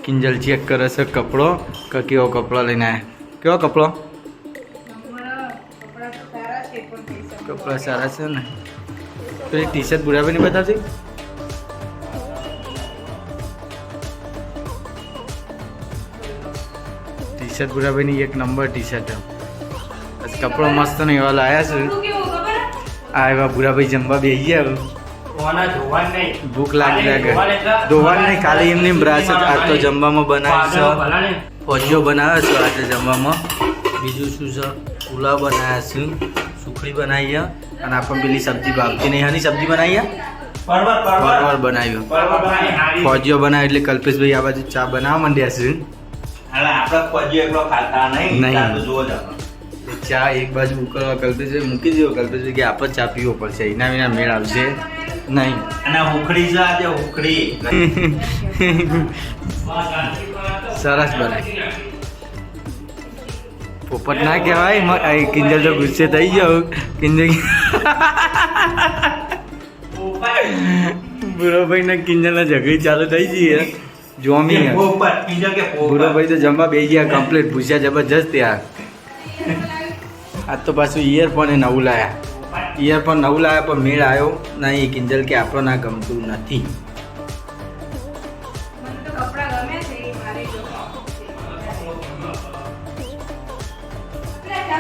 Kinjal check કરે છે કપડો કે કેવો કપડો લઈને આવ્યા. કેવો કપડો? કપડા સારા છે ને. પેલી ટી શર્ટ બુરાભાઈ ની બતાવશે. ટી શર્ટ બુરાભાઈ ની એક નંબર ટી શર્ટ. કપડો મસ્ત ને એવા લાયા છે. આ એવા બુરાભાઈ જમવા બેસી ગયા. ભૂખ લાગી લાગે. ધોવાનું નહીં, ખાલી એમની બ્રાસ જ. આ તો જમવામાં બનાવ્યું છે. ફોજીઓ બનાવે છે આજે જમવામાં. બીજું શું છે? પુલાવ બનાવ્યા છે, સુખડી બનાવી છે, અને આપણે પેલી સબ્જી ભાવતી નહીં. આની સબ્જી બનાવી છે, પરવર બનાવ્યું. ફોજીઓ બનાવે એટલે કલ્પેશભાઈ આ બાજુ ચા બનાવવા માંડ્યા છે. ચા એક બાજુ ઉકળવા કલ્પેશભાઈ મૂકી દો. કલ્પેશભાઈ કે આપણે ચા પીવો પડશે, એના વિના મેળ આવશે નહીં. અને ઉખડી છે ઉખડી સરસ બનાવી. પોપટ ના કહેવાય. કિંજલ તો ગુસ્સે થઈ ગયો. કિંજલ બુરોભાઈ ને કિંજલ ના ઝઘડી ચાલુ થઈ ગઈ. જોમી બુરોભાઈ તો જમવા બે ગયા કમ્પ્લીટ. ભૂસ્યા જબરજસ્ત ત્યાં. આજ તો પાછું ઇયરફોન એ નવું લાયા. ઇયરફોન નવું લાયા પણ મેળ આવ્યો નહીં. કિંજલ કે આપણો ના ગમતું નથી.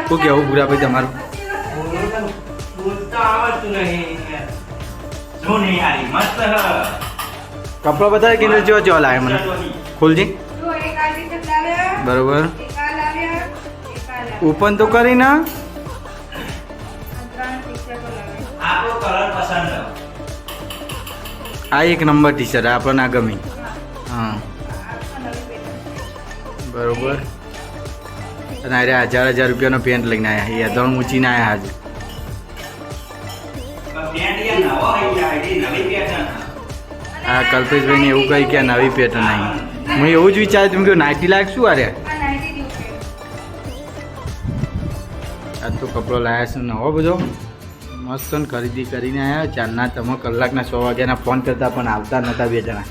શું કેવું બુરાભાઈ તમારું? કપડો બતાવે કિંજલ જો જો લાવે મને. ખોલજી. બરોબર. ઓપન તો કરી ના. આ એક નંબર ટી શર્ટ આપણને આ ગમી. હા બરોબર. અને અરે 1000 રૂપિયાનો પેન્ટ લઈને આવ્યા. એ ધણ ઊંચીને આવ્યા આજે. હા કલ્પેશભાઈને એવું કહી કે નવી પેટર્ન આવી. હું એવું જ વિચાર્યું તમે કહ્યું નાઇટી લાયક શું અરે. આજ તો કપડો લાવ્યા છે નવો બધો મસ્ત ખરીદી કરીને આવ્યા. ચારના તમે કલાકના 6 વાગ્યાના ફોન કરતા પણ આવતા નહોતા બે જણા.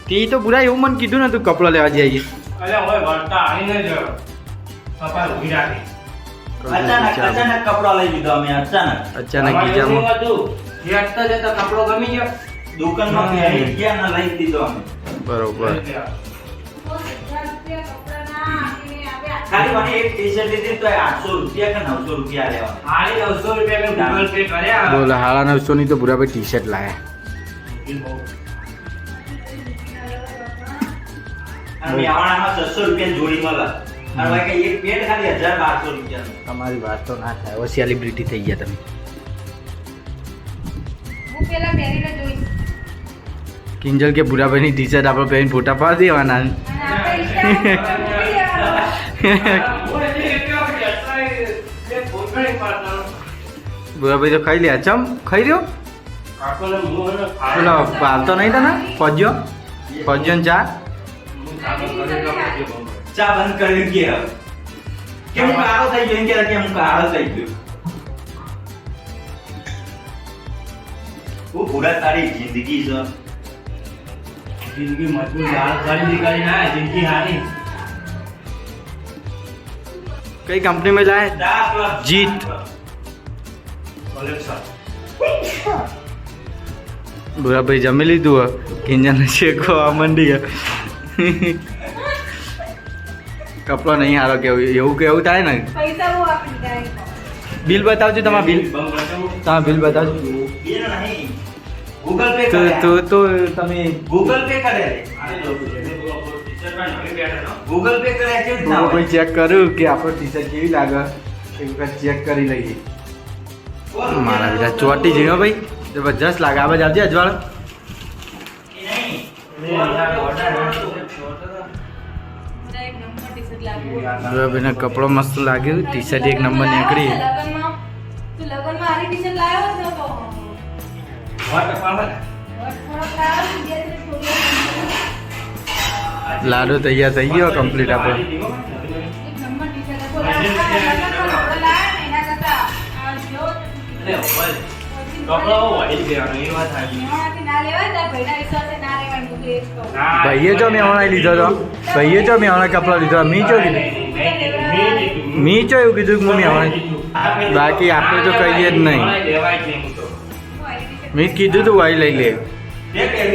તે તો પૂરા એવું મને કીધું ને તું કપડો લેવા જઈએ. અચાનક બરોબર. બોલો 950 ની તો બુરાભાઈ ટી શર્ટ લાયા. તમારી વાત તો ના થાય. સેલિબ્રિટી થઈ ગયા તમે. કિંજલ કે બુરાભાઈની ટી શર્ટ આપણે પહેરીને ફોટા પાડી દેવાના. બુરાભાઈ તો ખાઈ લે. ચમ ખાઈ રહ્યો. પેલો પાલતો નહીં તને ફોજ્યો ફોજ્યો ને ચા બંધ કરી ગયા. કેમ કાળો થઈ ગયો? કેમ કાળો થઈ ગયો? वो पूरा तारी जिंदगी जो जिंदगी मजबूत लाल सारी निकाली ना जिंदगी हारी. कई कंपनी में जाए जीत बुरा भाई जमी लीधું. કિંજલ શેકો આ મંડી ગયા. કપડો નહીં હારો કેવું એવું કેવું થાય ને. બિલ બતાવજો. તમારા બિલ બતાવજો. ગૂગલ પે તો તમે ગૂગલ પે કરે. ગૂગલ પે કરે છે. કોઈ ચેક કર્યું કે આપણો ટી શર્ટ કેવી લાગે એ વખત ચેક કરી લઈએ. મારા બેટા ચોટી જઈઓ ભાઈ જબરજસ્ત લાગે. આ બાજુ આવજે અજવાળ. ભાઈને કપડો મસ્ત લાગ્યો. ટી શર્ટ એક નંબર નીકળી. લાડુ તૈયાર થઈ ગયો કમ્પ્લીટ આપણે. ભાઈએ જો મેં હમણાં લીધો હતો ભાઈએ જો મેં હમણાં કપડો લીધો મી ચો કીધું મી ચો એવું કીધું કે મેં હમણાં બાકી આપણે તો કહીએ જ નહીં મેં કીધું તું વાઈ લઈ લે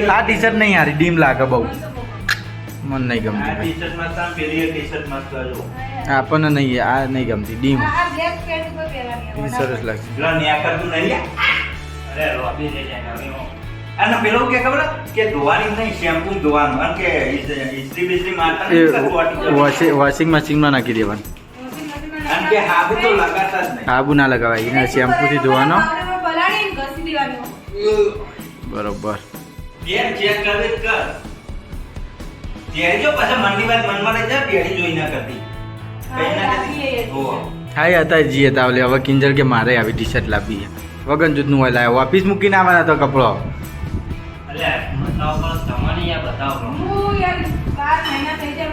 આ ટી શર્ટ નહીં હારી ડીમ લાગે બહુ મને નહીં ગમતી આપણને નહીં આ નહીં ગમતી ડીમ સરસ લાગશે અને પેલો કે ખબર કે ધોવાની નહીં શેમ્પુ ધોવાનું અને કે ઇસ્ત્રી બિસ્ત્રી મારતા વોશિંગ મશીનમાં નાખી દેવાનું અને કે હાબુ તો લગાડતા જ નહીં હાબુ ના લગાવાય એને શેમ્પુથી ધોવાનો બરોબર ચેક કરે કર જો પાછા મનની વાત મનમાં રહી જાય પેડી જોઈ ના કરતી કઈ ના કરતી હો હા હતા જી હતા ઓલે હવે કિંજલ કે મારે આવી ટી શર્ટ લાવવી છે વગન જૂથનું હોય લાવ્યો ઓફિસ મૂકીને આવવાના તો કપડો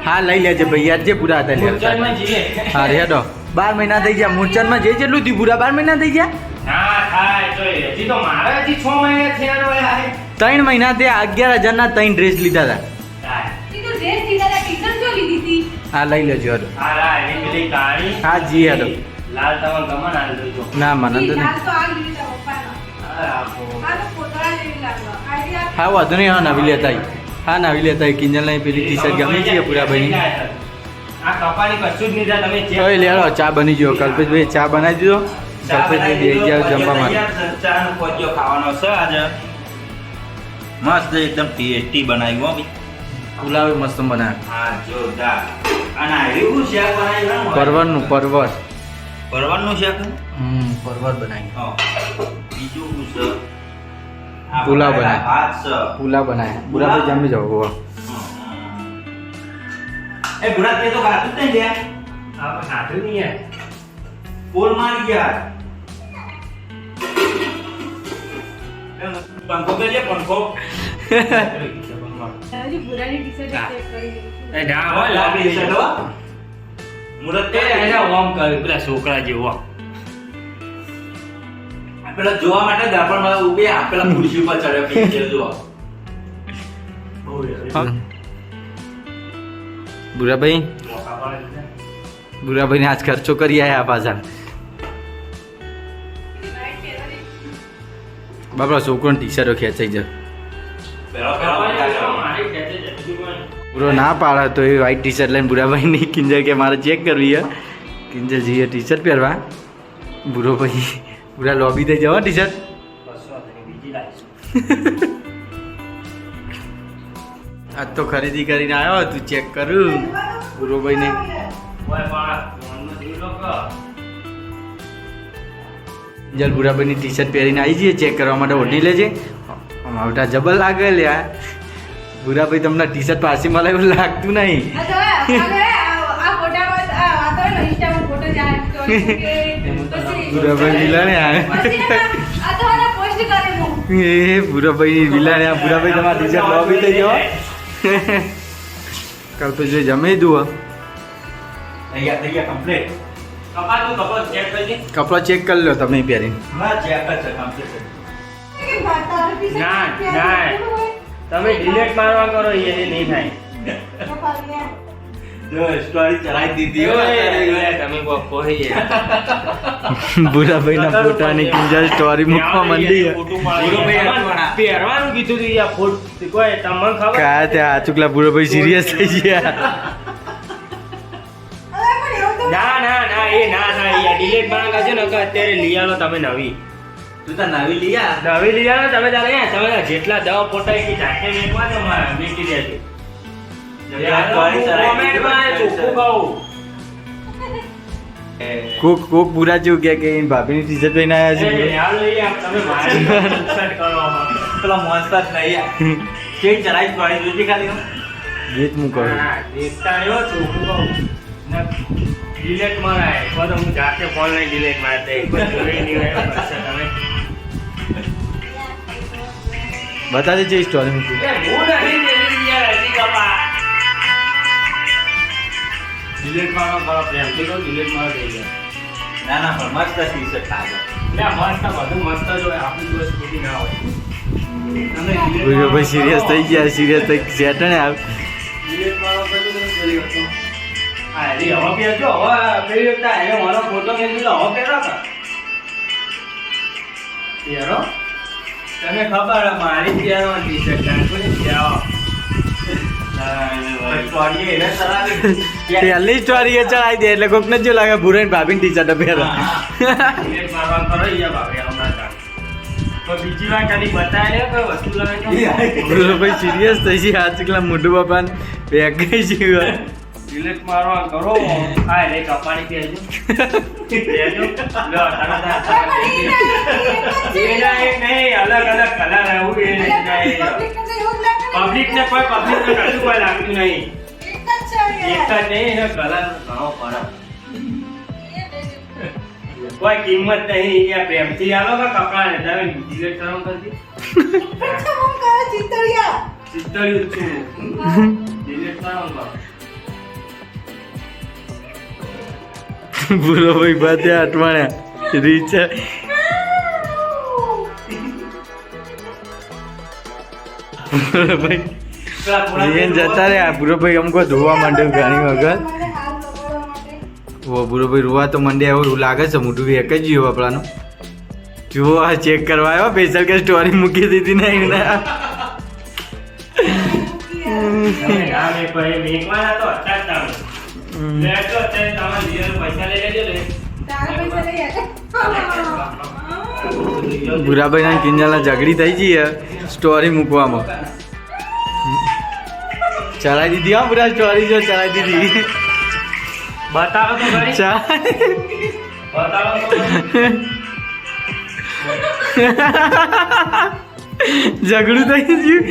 હા લઈ લેજે ભાઈ યાદ જે પૂરા હતા લે હા રેડો 12 મહિના થઈ ગયા મૂર્છનમાં જે જેટલું થયું પૂરા 12 મહિના થઈ ગયા 3 મહિના તે 11,000 ના 3 ડ્રેસ લીધા હતા હા લઈ લેજો હેડો હા જી હેડો ના મને તો હા વાંધો નહીં હા નવી લેતા હા નવી લેતા કિંજલ નહીં પેલી ટી શર્ટ ગમી છે પૂરા ભાઈ લેડો ચા બની ગયો કલ્પેશભાઈ ચા બનાવી દીધો કલ્પેશભાઈ બેસી જાવ જમવા માટે ખાવાનો છે આજે મસ્ત એકદમ ટેસ્ટી બનાવ્યું પુલાવ મસ્ત બનાવ્યો હા જોરદાર અને આયરું શાક બનાવ્યું પરવરનું પરવર પરવરનું શાક પરવર બનાવ્યું બીજું છે પુલાવ બનાવ્યો ભાત છે પુલાવ બનાવ્યો બુરાભાઈ જમી જાવ ગોવા એ બુરા તે તો ખાતું જ નહીં લ્યા આ ખાતું નહીં યાર પોલ મારી ગયા પંખો કે લે પંખો મુરત પેલા છોકરા જેવો પેલા જોવા માટે દાપણ ઉભે પેલા ખુરશી ઉપર ચડ્યો પીછે જો બુરાભાઈ ને આજ ખર્ચો કરી આયા પાછા બાપા છોકરો ટી શર્ટો ખેંચાઈ જાય પૂરો ના પાડે તો એ વ્હાઈટ ટી શર્ટ લઈને બુરાભાઈ ની કિંજલ કે મારે ચેક કરવી છે કિંજલ જઈએ ટી શર્ટ પહેરવા બુરો ભાઈ પૂરા લોબી થઈ જવા ટી શર્ટ આજ તો ખરીદી કરીને આવ્યો તું ચેક કરું બુરોભાઈ ને કિંજલ બુરાભાઈ ની ટી શર્ટ પહેરીને આવી જઈએ ચેક કરવા માટે ઓઢી લેજે આવતા જબલ લાગે લ્યા બુરાભાઈ તમને ટી શર્ટ પાછી મળે એવું લાગતું નહીં બુરાભાઈ વિલાને એ બુરાભાઈ વિલાને બુરાભાઈ તમારા ટી શર્ટ લોબી થઈ જવા કલ્પેશભાઈ જમી દઉં તૈયાર કમ્પ્લીટ કપડો ચેક કરી લો તમે પહેરીને ના ના તમે ડિલેટ મારવા કરો એ નહીં થાય સ્ટોરી ચલાવી દીધી તમે કોઈ બુરાભાઈ ના ફોટાની કિંજલ સ્ટોરી મૂકવા માંડી પહેરવાનું કીધું તું યાર ફોટ કોઈ તમને ખબર કા ત્યાં ચુકલા બુરાભાઈ સિરિયસ થઈ ગયા ના ના ના એ ના થાય યાર ડિલેટ મારવા છે ને અત્યારે લઈ આવો તમે નવી તું તો નવી લીયા નવી લઈ આવો તમે તારે તમે જેટલા દવા ફોટા એ જાતે મેકવા તો મારા મેકી દેજો કોક બુરા જેવું કે એની ભાભીની ટી શર્ટ પહેરીને પેલા મોન્સ્ટર નહીં કેવી ચલાવી સ્ટોરી જોજી ખાલી ગીત હું કરું ડિલેટ મારાય તો હું જાતે ફોન નહીં ડિલેટ મારતે બતા દેજે સ્ટોરી મૂકી ડિલેટ મારવા મારા પ્રેમથી કહું ડિલેટ મારવા થઈ ગયા ના ના પણ મસ્ત ટી શર્ટ લાગે મસ્ત બધું મસ્ત જ હોય આપણી જોડે સ્કૂટી ના હોય ભાઈ સિરિયસ થઈ ગયા, સિરિયસ થઈ સેટ ને આવ delete મારવા પછી તમે કરી શકો. હા રે હવે પેજો હવે પેલી વખતે આને મારો ફોટો મેલી લો હવે પેરો કા પેરો તને ખબર મારી પેરો ટી-શર્ટ નાખોની પેરો પહેલી સ્ટોરી એ ચડાવી દે એટલે કોક ને જો લાગે ભૂરેન ભાભી ટી શર્ટ પહેરો delete મારવા કરો યા બાપરે હમણાં તા તો બીજી વાર કદી બતાય ને કોઈ વસ્તુ લગાવી બોલો ભાઈ સિરિયસ થઈ છે આજકલા મોઢું બાપાને પેક ગઈ છે delete મારવા કરો આ રે કપાડી દેજો દેજો લો તારા એના એક નહીં અલગ અલગ કલર આવું એ નહીં પબ્લિક ને કોઈ કશું કોઈ લાગતું નહીં એક જ નહીં એનો કલર ઘણો ફરક કોઈ કિંમત નહીં યા પ્રેમથી આલો કે કપડા ને તમે delete કરો કરતી ચિત્તળિયું છું delete કરો બોલો ભાઈ બાતે અટવાણ્યા રીચ બોલો ભાઈ રેન જતા રે પૂરો ભાઈ અમકો ધોવા માંડ્યો ઘણી વખત ઓ પૂરો ભાઈ રોવા તો મંડે એવું લાગે છે મોઢું એક જ ગયું આપણાનું જો આ ચેક કરવા આવ્યો સ્પેશિયલ કે સ્ટોરી મૂકી દીધી ને એને આમે કોઈ મેકવાના તો હતા તમે લેજો તે તમારા જીવન પૈસા લઈ લેજો ને ભૂરાભાઈ ના કિંજલના ઝઘડી થઈ ગઈ સ્ટોરી મૂકવામાં ચલાવી દીધી હા પૂરા સ્ટોરી જો ચલાવી દીધી બતાવો તો ખરી બતાવો તો ઝઘડું થઈ ગયું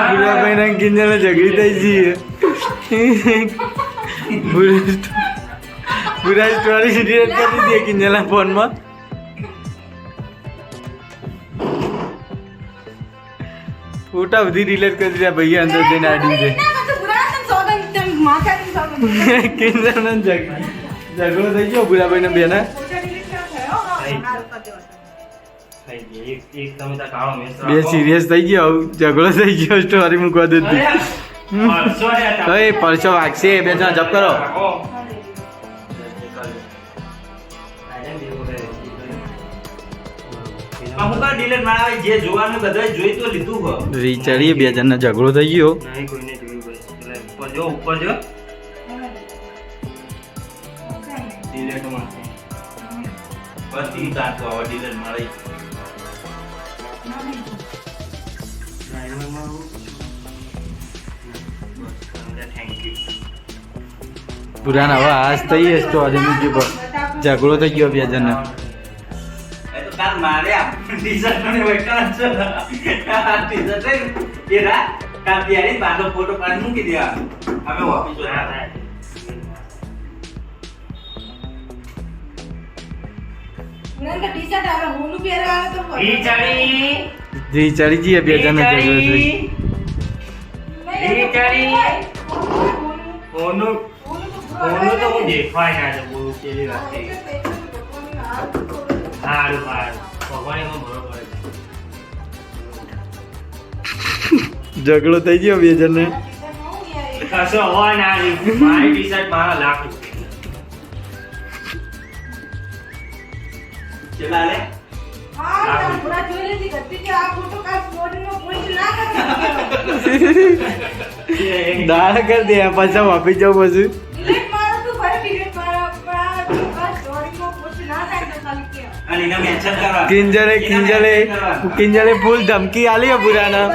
ભૂરાભાઈ ના કિંજલના ઝઘડી થઈ ગઈ પૂરા સ્ટોરી ડિલીટ કરી દીધી કિંજલના ફોનમાં ફોટા બધી ડિલીટ કરી દીધા ભાઈ અંદર જઈને આડી દે કિંજલનો ઝઘડો થઈ ગયો ભૂરાભાઈ ને બેના બે સિરિયસ થઈ ગયો ઝઘડો થઈ ગયો સ્ટોરી મૂકવા દેતી પરસો વાગશે બે જણા જપ કરો અમુક delete મારાવે જે જોવાનું બધાય જોઈ તો લીધું હો રીચડી બે જણનો ઝઘડો થઈ ગયો નહીં કોઈને જોયું બસ ઉપર જો delete માં બધી તાતો હવે delete મારી પુરાના હવે આજ થઈ સ્ટોરી મૂકી પર ઝઘડો થઈ ગયો બે જણનો એ તો કાલ માર્યા ટી-શર્ટ મને વેકણ છે ટી-શર્ટ એરા કાલ ત્યારે બાદો ફોટો પાડી મૂકી દે અમે ઓફિસ જોતા રીચડી જી બે જણનો ઝઘડો થઈ ઓનું તો હું દેખાય ના છે બોલું કેવી વાત છે હારું ભગવાન એમાં બરોબર ઝઘડો થઈ ગયો બે જણને કશો હોય ના મારી ટી-શર્ટ મારા લાખ ચલા લે દાળ કરી દે પાછા વાપી જાવ પછી અને એને મેન્શન કરવા કિંજલે ફૂલ ધમકી આલી પુરાના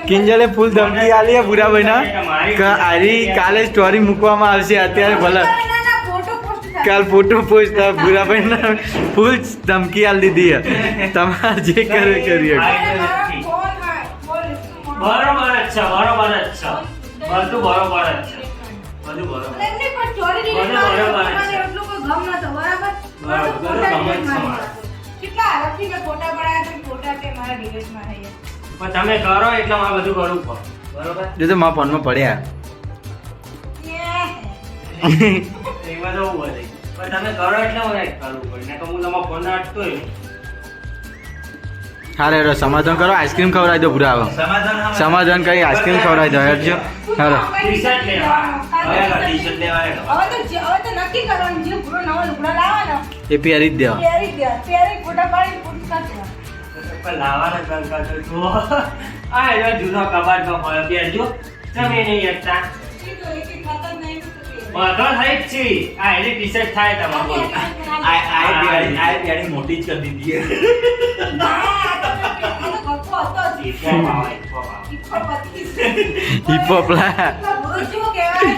કિંજલે ફૂલ ધમકી આલી પુરાભાઈ ના આરી કાલે સ્ટોરી મૂકવામાં આવશે અત્યારે ભલે કાલ ફોટો પોસ્ટ ભૂરાભાઈ ના ફૂલ ધમકી આલી દીધી તમારે જે કરે કરીએ બરોબર જ છે બધું બરોબર જ છે બધું બરોબર પણ તમે કરો એટલે મારે બધું કરવું પડે બરોબર જો તો મારા ફોનમાં પડ્યા એમાં તો બધે પણ તમે કરો એટલે મારે કરવું પડે ને તો હું તમારો ફોન અટતો હારે હેરો સમાધાન કરો આઈસ્ક્રીમ ખવડાવી દો પૂરા હવે સમાધાન કરી આઈસ્ક્રીમ ખવડાવી દો હેરજો હારો ટી-શર્ટ લેવા. ટી-શર્ટ લેવા હેડો. હવે તો નક્કી કરવાનું જે પૂરો નવો લુગડા લાવવાનો એ પહેરી જ દેવા પહેરી દે પહેરી ફોટા પાડી પૂરી કરી દેવા. પણ લાવવાના બંધ કરજો તો. આ એનો જૂનો કબાટમાં પડ્યો. પહેરજો. તમે નહીં એકતા. એ તો એક એક ખાતર નહીં તો પહેરી. બધો થઈ જ છે. આ એની ટી-શર્ટ થાય તમારું. આ પેરી મોટી જ કરી દીધી ના, આ તો ગપ્પો હતો જ. હિપ-હોપ આવે, હિપ-હોપ આવે. હિપ-હોપ હતી. હિપહોપ લા પેલા પુરુષ જેવો કહેવાય.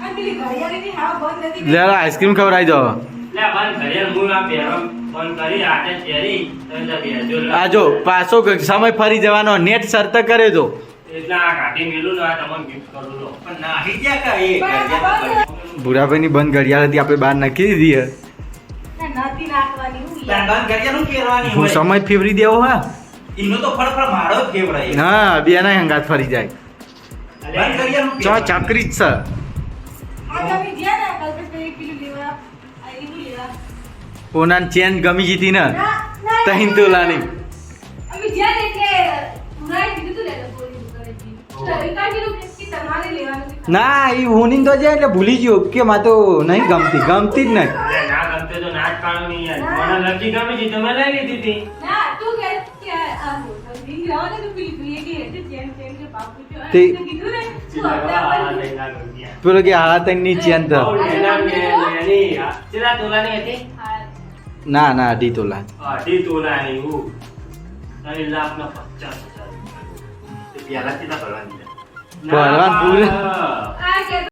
આ પેલી ઘડિયાળીની હાવ બંધ હતી. લે આઈસ્ક્રીમ ખવડાવી દો હવે લે બંધ કરી હું આ પહેરવા બંધ કરી આટે પહેરી તો પહેરજો. આ જો પાછો સમય ફરી જવાનો નેટ શરત કરે તો એટલે આ કાઢી મેલું ને આ તમને ગિફ્ટ કરું લો. પણ નાહી ગયા કા એ ભૂરાભાઈની બંધ ઘડિયાળ હતી આપણે બહાર નાખી દીધી હે. ના, નથી નાખવાની હું યાર. બંધ ઘડિયાળનું પહેરવાની હું હોય સમય ફેવરી દેવો હા એનો તો ફળફળ મારો જ ફેવરાય હા બે ના હંગાત ફરી જાય બંધ ઘડિયાળનું ચો પહેરવાનું. ચકરી જ છે આ તમે જ્યાં ના કલ્પેશ ભાઈ પેલું લેવા આ એવું લેવા. ઓનાન ચેન ગમી જીતી ને ના, ના, તહીન તોલાની અમે જ્યાં ને એટલે ઉનાઈ કીધું તું ને એટલે બોલી કરેજી. તો એકાજીનું કે તમારે લેવાનું છે. ના એ હોની તો જાય એટલે ભૂલી ગયો કે માં તો નહીં ગમતી ગમતી જ નહીં અરે ના ગમતે તો ના જ પાડો નહીં યાર. મને લગી ગમી છે તમે લઈ લીધી હતી. ના, તું કે આ મોટો દી લાવો ને તું પેલી જોઈએ કે એટલે ચેન ચેન કે બાપુ જો આ તે- તો કીધું ને તું ચીલા હતા આ પણ લઈ ના ગમી યાર. પેલો કે હા તની ચેન તો બહુ લેના લેની. ચીલા તોલાની હતી? હા. ના ના અઢી તોલા અઢી તોલાની હું. 3 લાખના 50,000. તે પહેલા કેટલા ભરવાની છે? ભરવાનું પૂરું. ના. આ કે